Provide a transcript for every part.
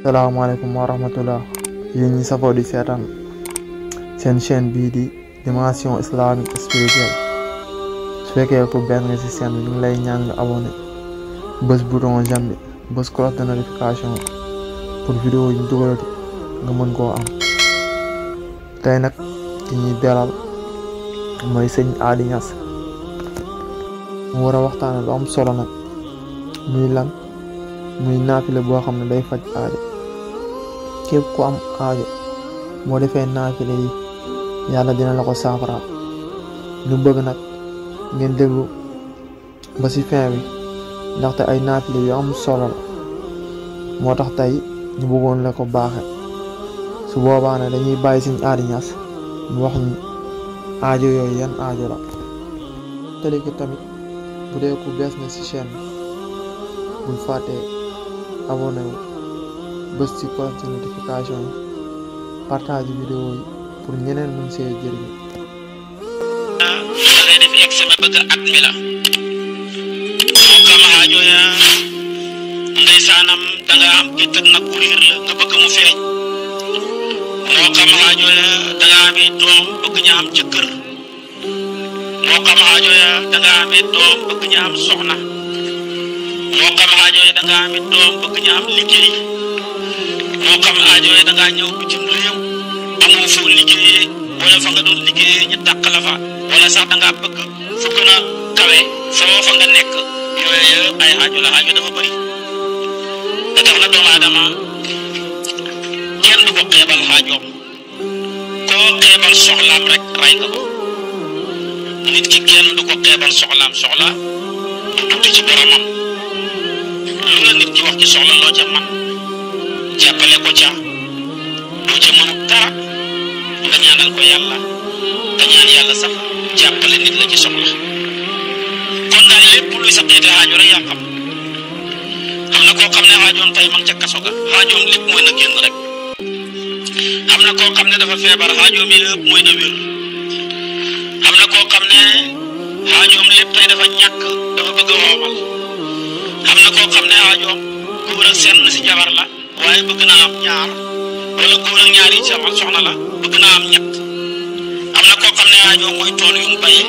Assalamualaikum warahmatullah. Yéen ñi safoo di seetaan seen chaîne bii di Dimension Islamique Spirituelle. Su fekkee ko benn nga ci chaîne bi ñu ngi lay ñaan nga abonné bës bouton j'aime bi bës cloche de notification pour vidéo yi ñu dugalati nga mën koo am. Tey nag ki ñuy dalal mooy sëñ Ady Niass mu war a waxtaane lu am solo nag muy lan muy naafile boo xam ne day faj aajo. képp ku am aajo moo defee naafile yi yàlla dina la ko saafaraal. ñu bëgg nag ngeen déglu ba ci fin bi ndaxte ay naafile yu am solo la moo tax tey ñu bëggoon la ko baaxe. su boobaa ne dañuy bàyyi Sëñ Ady Niass mu wax ñu aajo yooyu yan aajo la. tëli ko tamit bu dee ku bees na ci chaîne bi bul fàttee abonné wu bës ci cloche de notification yi partage vidéo yi pour ñeneen mën see jëriñu. da ngay def examen bëgg at mi la moo xam aajo ya ndeysaanam danga am gétt ak nag ku réer la nga bëgg mu feeñ moo xam aajo ya danga amee doom bëgg ña am jëkkër moo xam aajo ya danga amee doom bëgg ña am soxna moo xam aajo ya danga amee doom bëgg ña am liggéey moo xam aajo yi da ngaa ñëw bitim réew amoo foo liggéeyee wala fa nga doon liggéeyee ñu dàq la fa wala sax da ngaa bëgg fu gën a kawe foofa nga nekk yooyu ay aajo la aajo dafa bëri da tax na doomu aadama kenn du ko xeebal aajoom koo xeebal soxlaam rek ray nga ko nit ki kenn du ko xeebal soxlaam soxla du tuuti ci boromam lu la nit ki wax ci soxla loo ca man jàppale ko ca boo ca mënut dara nga ñaanal ko yàlla nga ñaan yàlla sax jàppale nit la ci soxla kon daal lépp luy sa xeeti aajo rek yaa xam am na koo xam ne aajoom tey ma nga ca kaso ga aajoom lépp mooy na génn rek am na koo xam ne dafa feebar aajoom yi lépp mooy na wér am na koo xam ne aajoom lépp tey dafa ñàkk dafa bëgg a woomal am na koo xam ne aajoom góor ak seen si jabar la waaye bëgg naa am ñaar wala góor ak ñaar yi sama soxna la bëgg naa am ñett am na koo xam ne aajo mooy tool yu mu bayee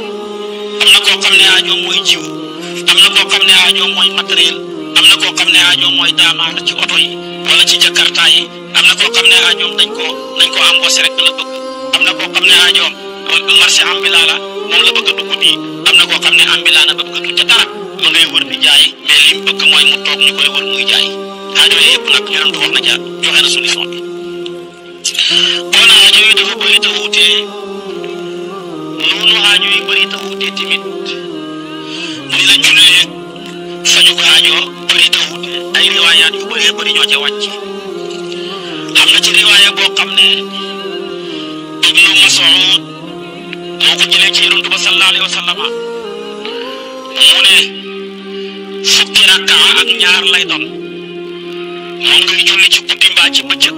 am na koo xam ne aajo mooy jiw am na koo xam ne aajo mooy matériel am na koo xam ne aajo mooy daamaar ci oto yi wala ci jakarta yi am na koo xam ne aajoom dañ ko embauché rek la bëgg am na koo xam ne aajoom marché ambulant la moom la bëgg a dugg nii am na koo xam ne ambulant na bëgg a dugg ca dara ma ngay wër di jaay mais li mu bëgg mooy mu toog ñu koy wër muy jaay aajo yi yëpp nag ñu doon wax na ca joxe na solution bi kon aajo yi dafa bëri te wuutee noonu aajo yi bëri te wuutee tamit ni la jullee faju aajo bëri te wuutee ay riwaayaat yu bëree bëri ñoo ca wàcc am na ci riwaaya boo xam ne Ibnu Mas'ud moo ko jëlee ci Yonent ba sallallahu alayhi wa sallam mu ne fukki rakka ak ñaar lay doon moom ngay julli ci guddi mbaa ci bëccëg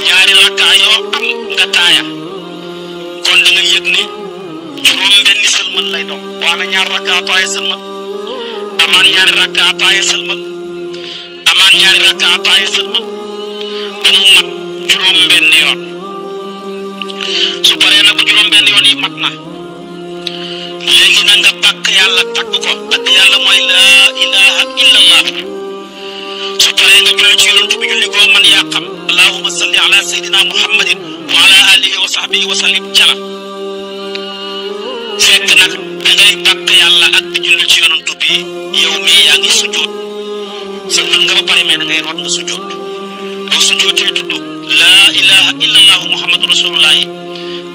ñaari rakka yoo am nga taaya kon da nga yëg ne juróom benni sëlmal lay doon boo amee ñaar rakka taaya sëlmal amaan ñaari rakka taaya sëlmal amaan ñaari rakka taaya sëlmal ba mu mat juróom benni yoon su paree nag bu juróom benni yoon yi mat na léegi na nga bàkk yàlla tagg ko tagg yàlla mooy laa ilaha illallah su paree nga julli ci yonent bi julli goo man yaa xam allahumma salli ala sayyidina muhammadin wa ala alihi wa sahbihi wa sallim cala fekk nag da ngay bàkk yàlla ak di julli ci yonent bi yow mii yaa ngi sujjoot sa mën nga ba pare mais da ngay root nga sujjoot boo sujjootee tudd laa ilaha illallah muhammadu rasulullahi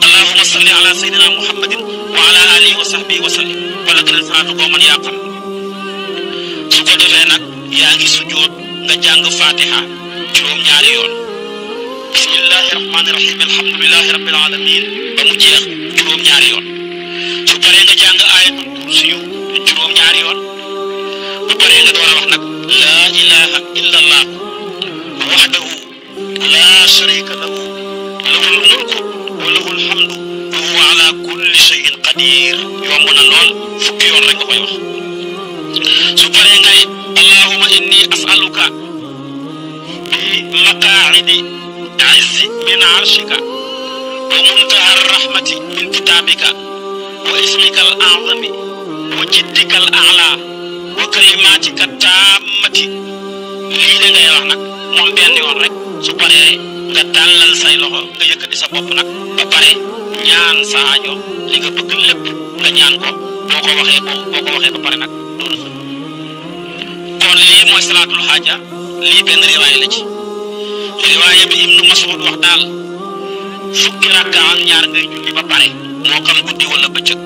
allahumma salli ala sayyidina muhammadin wa ala alihi wa sahbihi wa sallim wala gënal salaatu goo man yaa xam su ko defee nag yaa ngi sujjoot nga jàng fatiha juróom-ñaari yoon bismillahi rahmani rahim alhamdulillahi rabbil alamin ba mu jeex juróom-ñaari yoon su paree nga jàng ayatul kursiyu juróom-ñaari yoon bu paree nga door a wax nag laa ilaha illa allah wahdahu la sharika lahu lahul mulku wa lahul hamdu wa huwa ala kulli shay'in qadir yomb na lool fukki yoon rek nga koy wax su paree ngay allahumma inni as'aluka bi maqaa'idi izzi min arshika wa muntaha rahmati min kitabika wa ismika al a'zami wa jiddika al a'la wa kalimatika tammati lii de ngay wax nag moom benn yoon rek su paree nga tàllal say loxo nga yëkkati sa bopp nag ba pare ñaan sa aajo li nga bëgg lépp nga ñaan ko boo ko waxee ba pare nag doon sa kon lii mooy salaatul xaaja lii benn riwaaya la ci riwaaya bi Ibnu Mas'ud wax daal fukki rakka ak ñaar ngay julli ba pare moo xam guddi wala bëccëg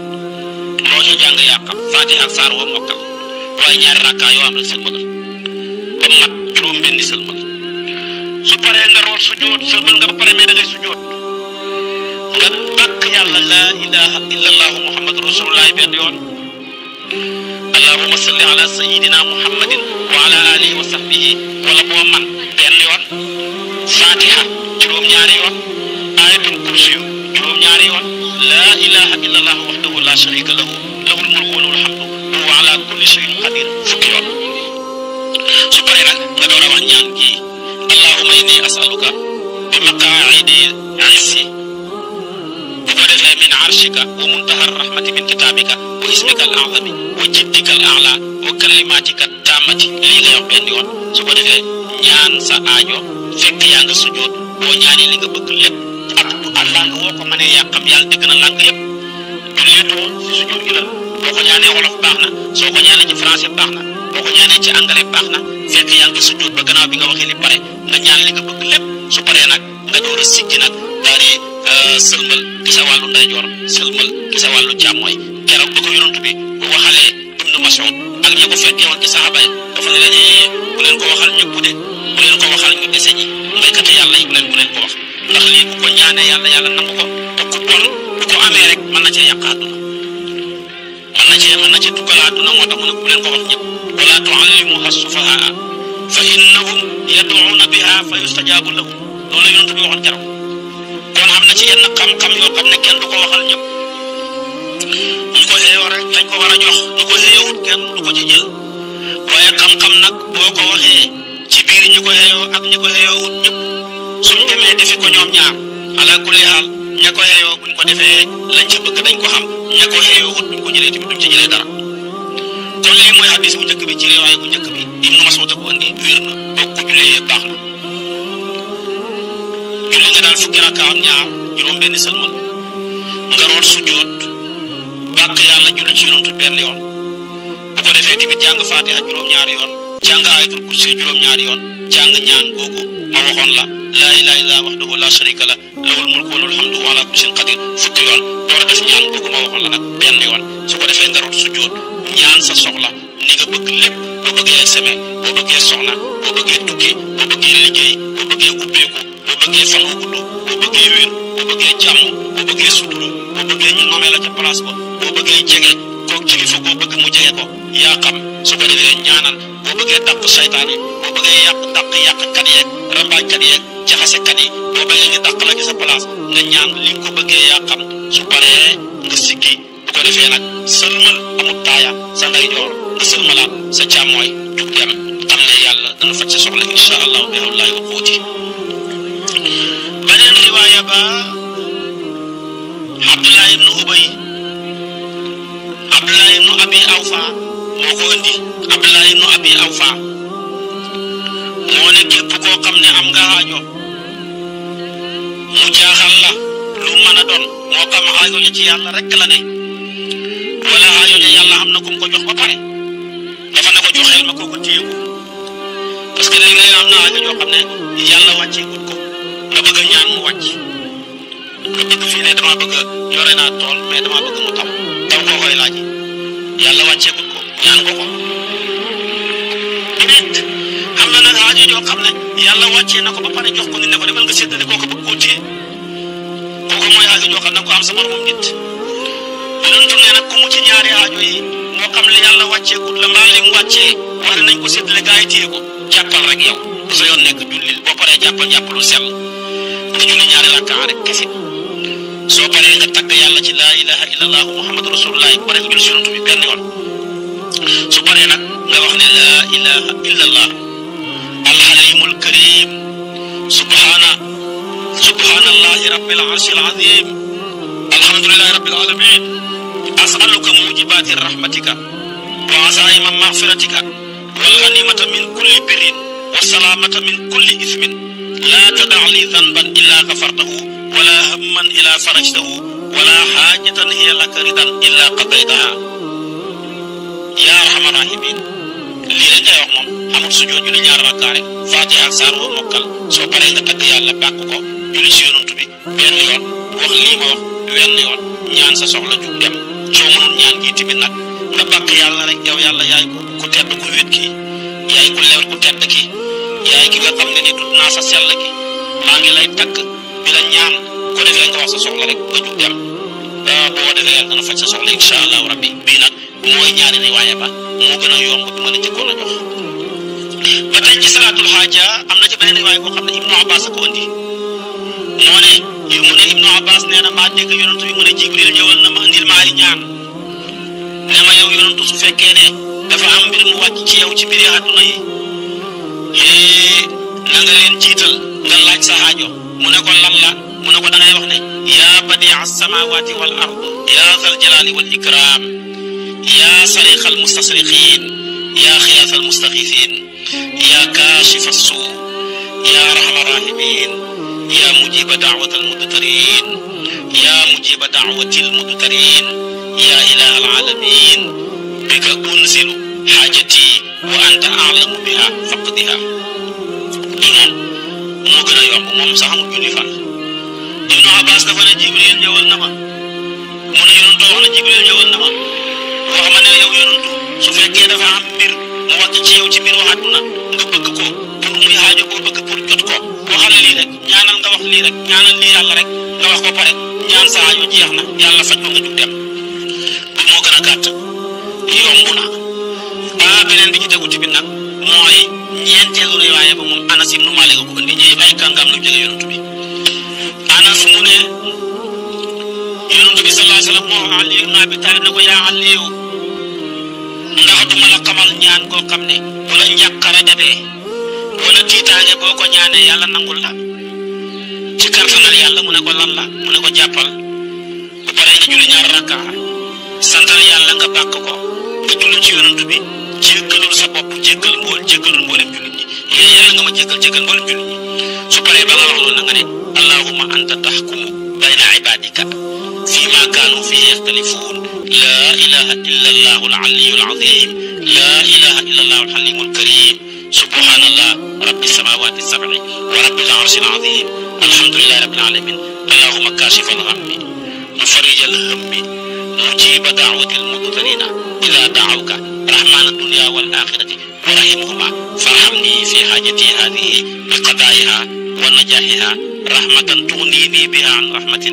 loo ca jàng yaa xam Faatiha ak saar woo mokkal waaye ñaari rakka yoo am rek sëlmal ba mat juróom benni sëlmal su paree nga root sujjóot sëlmal nga ba pare mais da ngay sujjóot nga bàkk yàlla laa ilaha illallahu muhammadu rasulullah benn yoon allahumma salli ala sayyidina muhammadin wa ala alihi wa sahbihi wala boo man benn yoon fatiha juróom-ñaari yoon ayatul kursiyu juróom-ñaari yoon laa ilaha illallah wahdahu la sharika lahu lahul mulku wa lahul hamdu wa huwa ala kulli shay'in qadir fukki yoon su paree nag nga door a wax ñaan gi allahumma inni as'aluka bi maqaa'idi izzi bu ko defee min arshika wa muntaha rahmati min kitabika wa ismika al a'zami wa jiddika al a'la wa kalimatika tammati lii nga wax benn yoon su ko defee ñaan sa aajo fekk yaa nga sujjóot boo ñaanee li nga bëgg lépp ak làng woo ko mënee yàqam yàlla dégg na làng yëpp julleetoo si sujjóot gi la boo ko ñaanee wolof baax na soo ko ñaanee ci français baax na boo ko ñaanee ci anglais baax na fekk yaa ngi sujjóot ba gannaaw bi nga waxee li pare nga ñaan li nga bëgg lépp su paree nag nga door a siggi nag daal di sëlmal ci sa wàllu ndeyjoor sëlmal ci sa wàllu càmmooy keroog ba ko yonent bi waxalee Ibnu Mas'ud ak ña ko fekkee woon ci saxaaba yi dafa ne leen bu leen ko waxal ñëpp de bu leen ko waxal ñu dese ñi mbaykati yàlla yi bu leen ko wax ndax lii bu ko ñaanee yàlla nangu ko te ku bon bu ko amee rek mën na cee yàq àdduna mën na cee duggal àdduna moo tax mu ne bu leen ko wax ñëpp wala tuallimuha sufahaa fa innahum yad'una biha fa yustajabu lahum loolu la yonent bi waxoon keroog kon am na ci yenn xam-xam yoo xam ne kenn du ko waxal ñëpp ñu ko xeeyoo rek lañ ko war a jox ñu ko xeeyowut kenn du ko ci jël waaye xam-xam nag boo ko waxee ci biir ñi ko xeeyoo ak ñi ko xeeyoowut ñëpp suñ demee defi ko ñoom ñaar ala kulli haal ña ko xeeyoo buñ ko defee lañ ca bëgg dañ ko xam ña ko xeeyoowut buñ ko jëlee tamit duñ ci jëlee dara kon lii mooy hadis bu njëkk bi ci riwaaya bu njëkk bi Ibnu Mas'ud ko andi wér na boo ko jullee baax na julli nga daal fukki rakka ak ñaar juróom benn sëlmal nga root sujjóot bàkk yàlla julli ci yonent benn yoon bu ko defee tamit jàng Faatiha juróom-ñaari yoon jàng ayatul kursi juróom-ñaari yoon jàng ñaan googu ma waxoon la laa ilaaha illallaa wahdahu laa shariika lahu lahul mulku wa lahul hamdu wa alaa kulli shay'in qadiir fukki yoon door a def ñaan googu ma waxoon la nag benn yoon su ko defee nga root sujjóot ñaan sa soxla ni nga bëgg lépp boo bëggee examen boo bëggee soxna boo bëggee tukki boo bëggee liggéey boo bëggee ubbeeku boo bëggee fan wu gudd boo bëggee wér boo bëggee jàmm boo bëggee sutura boo bëggee ñu nomee la ca place ba boo bëggee jege kook kilifa boo bëgg mu jege ko yaa xam su ko defee ñaanal boo bëggee dàq saytaan yi boo bëggee yàqkat yeeg rambaajkat yeeg jaxasekat yi boo bëggee ñu dàq la ci sa place nga ñaan li nga ko bëggee yaa xam su paree nga siggi bu ko defee nag sëlmal amul taaya sa ndeyjoor nga sëlmalaat sa càmmooy jug dem xam ne yàlla dana faj sa soxla insha allahu bi hawlillaahi wa quwwatihi beneen riwaaya ba Abdullah ibnu Ubay Abdullah ibnu Abi Awfa moo ko indi Abdullah ibnu Abi Awfa moo ne képp koo xam ne am nga aajo mu jaaxal la lu mën a doon moo xam aajo ja ci yàlla rek la ne wala aajo ja yàlla am na ku mu ko jox ba pare dafa ne ko joxeel ma kooku téye ko parce que léegi am na aajo joo xam ne yàlla wàcceegul ko nga bëgg a ñaan mu wàcc nga bëgg fii ne dama bëgg yore naa tool mais dama bëgg mu taw koo koy laaj yàlla wàcceegul ko ñaan ko nit am na nag aajo joo xam ne yàlla wàccee na ko ba pare jox ko nit ne ko demal nga séddale kooku bëgg koo téye kooku mooy aajo joo xam ne ko am sa moromam nit yonent nee nag ku mu ci ñaari aajo yi moo xam li yàlla wàcceegul la mbaa li mu wàccee wax nañ ko séddale gaa yi téye ko jàppal rek yow bu sa yoon nekk jullil boo paree jàppalu sell nga julli ñaari rakkaa rek kese soo paree nga tagg yàlla ci laa ilaha illallah muhammadu rasulullah bu paree nga julli si yonent bi benn yoon su paree nag nga wax ne laa ilaha illallah alhalimul karim العرش العظيم الحمد لله رب العالمين أسألك موجبات رحمتك وعزائم مغفرتك والغنيمة من كل بر والسلامة من كل إثم لا تدع لي ذنبا إلا غفرته ولا هما إلا فرجته ولا حاجة هي لك رضا إلا قضيتها يا أرحم الراحمين lii rek ngay wax moom amul sujjóot julli ñaar rakkaa rek Faatiha ak saar woo mokkal soo paree nga tagg yàlla bàkk ko julli ci yonent bi benn yoon wax lii ma wax wenn yoon ñaan sa soxla jug dem soo mënul ñaan gi tamit nag nga bàkk yàlla rek yow yàlla yaay ku tedd ku wét kii yaay ku leer ku tedd kii yaay ki nga xam ne ni tudd naa sa sell gi maa ngi lay tagg bi la ñaan ko defee nga wax sa soxla rek nga jug dem boo defee dana faj sa soxla incha allahu rabbi bii nag mooy ñaari riwaaya ba moo gën a yomb bi ma la njëkkoon a jox ba tey ci salaatul xaaja am na ci beneen riwaaya boo xam ne Ibnu Abbas a ko indi mu ne Ibnu Abbas nee na maa dégg yonent bi mu ne Jibril ñëwal na ma indil maa yi ñaan ne ma yow yonent su fekkee ne dafa am mbir mu wàcc ci yow ci mbiri àdduna yi na nga leen jiital nga laaj sa aajo mu ne ko lan la mu ne ko da ngay wax ne yaa badia as-samawati wal ard yaa zal jalali wal ikram yaa sariqa al mustasriqin yaa xiyaas al mustaxiifin yaa kaashifa as-suu yaa arhama rahimin yaa mujiba daawat al mudtarin yaa mujiba daawati al mudtarin yaa ilaha al alamin bika unzilu xaajati wa anta a'lamu biha faqdiha noonu moo gën a yomb moom sax amul junni fan Ibnu Abbas dafa ne Jibril ñëwal na ma mu ne yonent wax na Jibril ñëwal na ma wax ma ne yow yonent su fekkee dafa am mbir mu wàcc ci yow ci mbir wax àdduna nga bëgg ko pour muy xaajo boo bëgg pour jot ko waxal lii rek ñaanal nga wax lii rek ñaanal lii yàlla rek nga wax ko pare ñaan sa aajo jeex na yàlla faj ko nga jug dem bu moo gën a gàtt yomb na beneen bi ci tegu tamit nag mooy ñeenteelu riwaaya ba moom Anas ibnu Maalik ko indi ñi ay kàngam lu jege yonent bi Anas mu ne yonent bi sallallahu alayhi wa sallam moo Ali ibnu Abi Talib ne ko yaa Aliyu ndax duma la xamal ñaan koo xam ne bu la njàqare dabee wala tiitaange boo ko ñaanee yàlla nangul la ci kartanal yàlla mu ne ko lan la mu ne ko jàppal bu paree nga julli ñaar rakka santal yàlla nga bàkk ko nga julli ci yonent bi jéggalul sa bopp jéggalul mboolem jullit ñi yàlla nga ma jéggal mboolem jullit ñi su paree ba nga wax loolu na nga ne allahumma anta tahkumu bayna ibadika فيما كانوا فيه يختلفون لا إله إلا الله العلي العظيم لا إله إلا الله الحليم الكريم سبحان الله رب السماوات السبع ورب العرش العظيم الحمد لله رب العالمين اللهم كاشف الغم مفرج الهم مجيب دعوة المضطرين إذا دعوك رحمن الدنيا والآخرة ورحمهما فارحمني في حاجتي هذه بقضائها ونجاحها رحمة تغنيني بها عن رحمة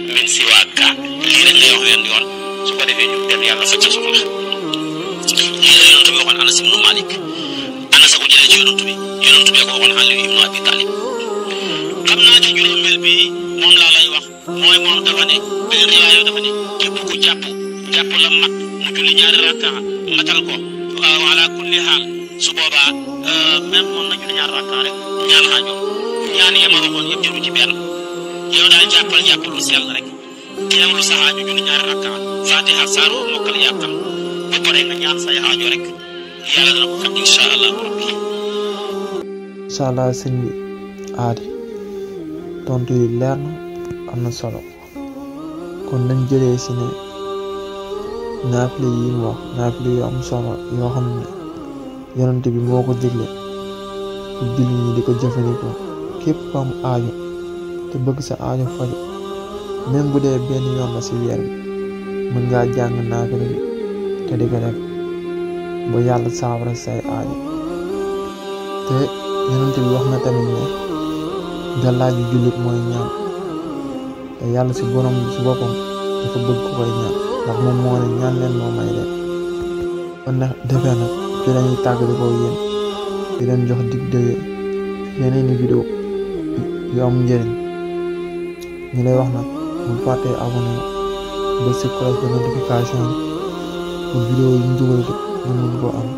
min siwaaka lii rek ngay wax wenn yoon su ko defee ñu dem yàlla faj sa soxla lii la yonent bi waxoon Anas ibnu Malik Anas ko jëlee ci yonent bi ko waxoon Ali ibnu Abi Talib xam naa ci juróomeel bi moom laa lay wax mooy moom dafa ne beneen riwaaya dafa ne képp ku jàpp la mat mu julli ñaari rakka matal ko ala kulli xaal su boobaa même moom na julli ñaari rakka rek ñaan aajo ñaan yema waxoon yëpp jëru ci benn yow daal jàppal lu sell rek teewlu sa aajo julli ñaari rakka Faatiha saar woo mokkal yàqam ba pare nga ñaan say aajo rek yàlla dana ko faj incha allah rabbi. incha allah sëñ bi aadi tontu yi leer na am na solo kon dañ jëlee si ne naafile yi mu wax naafile yu am solo yoo xam ne yonent bi moo ko digle jullit ñi di ko jëfandikoo képp ku am aajo te bëgg sa aajo faju même bu dee benn yoon la ci weer bi mën ngaa jàng naafila bi te di ko def ba yàlla saafara say aajo te yonent bi wax na tamit ne gàllaaju jullit mooy ñaan te yàlla ci borom ci boppam dafa bëgg ko koy ñaan ndax moom moo ne ñaan leen moo may leen kon nag defee nag fi lañuy tàggali ko yéen di leen jox dig dëgg yeneeni vidéo yu am njëriñ ñu lay wax nag bu fàttee abonné ba ci cloche de notification pour vidéo yi ñu dugal nga mën koo am